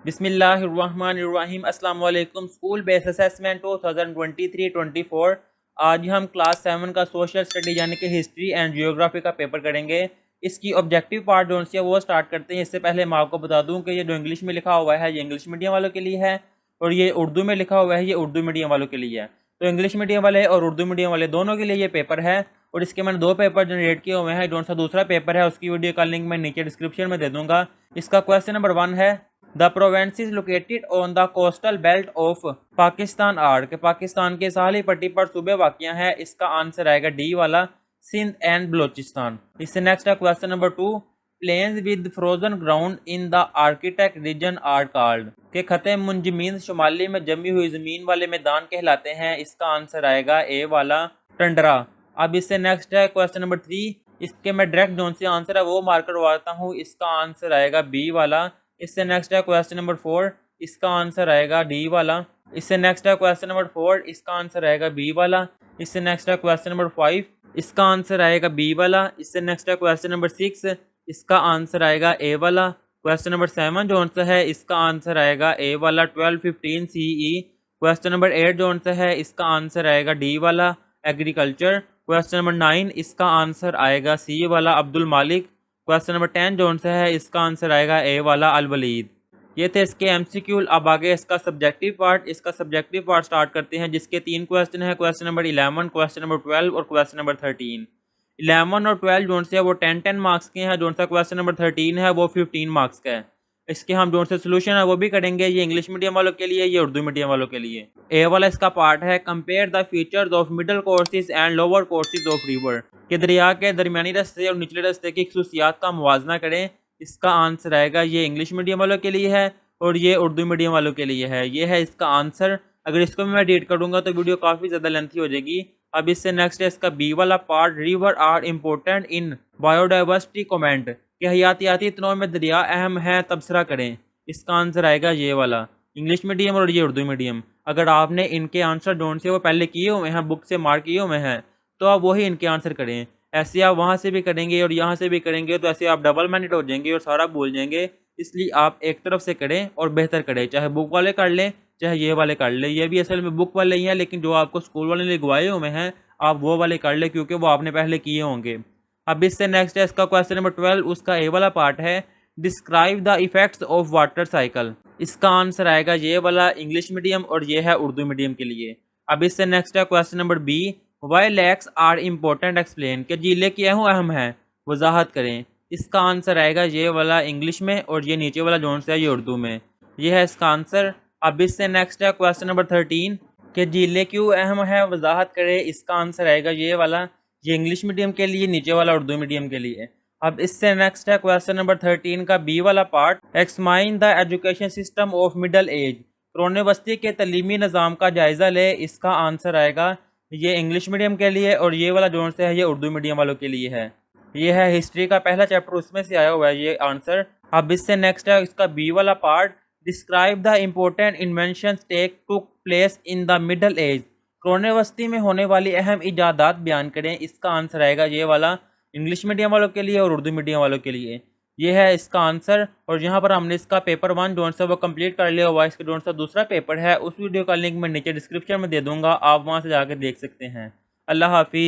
बिस्मिल्लाहिर्रहमानिर्रहीम। अस्सलाम वालेकुम। स्कूल बेस असेसमेंट 2023-24 आज हम क्लास 7 का सोशल स्टडी यानी कि हिस्ट्री एंड जियोग्राफी का पेपर करेंगे। इसकी ऑब्जेक्टिव पार्ट जो है वो स्टार्ट करते हैं। इससे पहले मैं आपको बता दूं कि ये जो इंग्लिश में लिखा हुआ है ये इंग्लिश मीडियम वालों के लिए है और ये उर्दू में लिखा हुआ है ये उर्दू मीडियम वालों के लिए है। तो इंग्लिश मीडियम वाले और उर्दू मीडियम वाले दोनों के लिए ये पेपर है और इसके मैंने दो पेपर जनरेट किए हुए हैं। जो सा दूसरा पेपर है उसकी वीडियो का लिंक मैं नीचे डिस्क्रिप्शन में दे दूंगा। इसका क्वेश्चन नंबर 1 है the provinces located on the coastal belt of Pakistan are के पाकिस्तान के साहली पट्टी पर सूबे वाक़िया है। इसका आंसर आएगा डी वाला सिंध एंड बलोचिस्तान। इससे नेक्स्ट है question number 2 plains with frozen ground in the arctic region are called के खते मुंजमीन शुमाली में जमी हुई जमीन वाले मैदान कहलाते हैं। इसका आंसर आएगा ए वाला टंडरा। अब इससे नेक्स्ट है क्वेश्चन नंबर 3। इसके मैं डायरेक्ट जोन से आंसर है वो मार्क करवाता हूँ। इसका आंसर आएगा बी वाला। इससे नेक्स्ट है क्वेश्चन नंबर 4। इसका आंसर आएगा डी वाला। इससे नेक्स्ट है क्वेश्चन नंबर 4। इसका आंसर आएगा बी वाला। इससे नेक्स्ट है क्वेश्चन नंबर 5। इसका आंसर आएगा बी वाला। इससे नेक्स्ट है क्वेश्चन नंबर 6। इसका आंसर आएगा ए वाला। क्वेश्चन नंबर 7 जो सा है इसका आंसर आएगा ए वाला 1215 CE। क्वेश्चन नंबर 8 जो सा है इसका आंसर आएगा डी वाला एग्रीकल्चर। क्वेश्चन नंबर 9 इसका आंसर आएगा सी वाला अब्दुल मालिक। क्वेश्चन नंबर 10 जो सा है इसका आंसर आएगा ए वाला अल वलीद। ये थे इसके MCQ। अब आगे इसका सब्जेक्टिव पार्ट। इसका सब्जेक्टिव पार्ट स्टार्ट करते हैं जिसके 3 क्वेश्चन है। क्वेश्चन नंबर 11, क्वेश्चन नंबर 12 और क्वेश्चन नंबर 13। 11 और 12 जो से वो 10 मार्क्स के हैं। जो सा क्वेश्चन नंबर 13 है वो 15 मार्क्स का है। इसके हम जो से सोल्यूशन है वो भी करेंगे। ये इंग्लिश मीडियम वालों के लिए, ये उर्दू मीडियम वालों के लिए। ए वाला इसका पार्ट है compare the features of middle courses and lower courses of river के दरिया के दरमियानी रस्ते और निचले रस्ते की खसूसियात का मुवाजना करें। इसका आंसर आएगा ये इंग्लिश मीडियम वालों के लिए है और ये उर्दू मीडियम वालों के लिए है। ये है इसका आंसर। अगर इसको मैं रीड करूँगा तो वीडियो काफ़ी ज़्यादा लेंथी हो जाएगी। अब इससे नेक्स्ट है इसका बी वाला part river are important in biodiversity comment के हयातियाती तनों में दरिया अहम है तबसरा करें। इसका आंसर आएगा ये वाला इंग्लिश मीडियम और ये उर्दू मीडियम। अगर आपने इनके आंसर जोन से वो पहले किए हुए हैं, बुक से मार्क किए हुए हैं, तो आप वही इनके आंसर करें। ऐसे आप वहाँ से भी करेंगे और यहाँ से भी करेंगे तो ऐसे आप डबल माइंडेड हो जाएंगे और सारा भूल जाएंगे। इसलिए आप एक तरफ से करें और बेहतर करें। चाहे बुक वाले कर लें चाहे ये वाले कर लें। ये भी असल में बुक वाले ही हैं लेकिन जो आपको स्कूल वाले ने लिखवाए हुए हैं आप वो वाले कर लें क्योंकि वो आपने पहले किए होंगे। अब इससे नेक्स्ट है इसका क्वेश्चन नंबर 12। उसका ए वाला पार्ट है describe the effects of water cycle. इसका आंसर आएगा ये वाला इंग्लिश मीडियम और ये है उर्दू मीडियम के लिए। अब इससे नेक्स्ट है question number B why lakes are important explain के झीलें क्यों अहम है वजाहत करें। इसका आंसर आएगा ये वाला इंग्लिश में और ये नीचे वाला जोन से है ये उर्दू में। ये है इसका आंसर। अब इससे नेक्स्ट है क्वेश्चन नंबर 13 के झीलें क्यों अहम है वजाहत करें। इसका आंसर आएगा ये वाला, ये इंग्लिश मीडियम के लिए, नीचे वाला उर्दू मीडियम के लिए। अब इससे नेक्स्ट है क्वेश्चन नंबर 13 का बी वाला part examine the education system of middle age करोने वस्ती के तलीमी निज़ाम का जायज़ा ले। इसका आंसर आएगा ये इंग्लिश मीडियम के लिए और ये वाला जोन से है ये उर्दू मीडियम वालों के लिए है। ये है हिस्ट्री का पहला चैप्टर, उसमें से आया हुआ है ये आंसर। अब इससे नेक्स्ट है इसका बी वाला part describe the important invention take took place in the middle age करोने वस्ती में होने वाली अहम इजादात बयान करें। इसका आंसर आएगा ये वाला इंग्लिश मीडियम वालों के लिए और उर्दू मीडियम वालों के लिए। ये है इसका आंसर। और यहाँ पर हमने इसका पेपर 1 जोन सा वो कंप्लीट कर लिया हुआ है। इसका जोन सा दूसरा पेपर है उस वीडियो का लिंक मैं नीचे डिस्क्रिप्शन में दे दूँगा, आप वहाँ से जाकर देख सकते हैं। अल्लाह हाफिज़।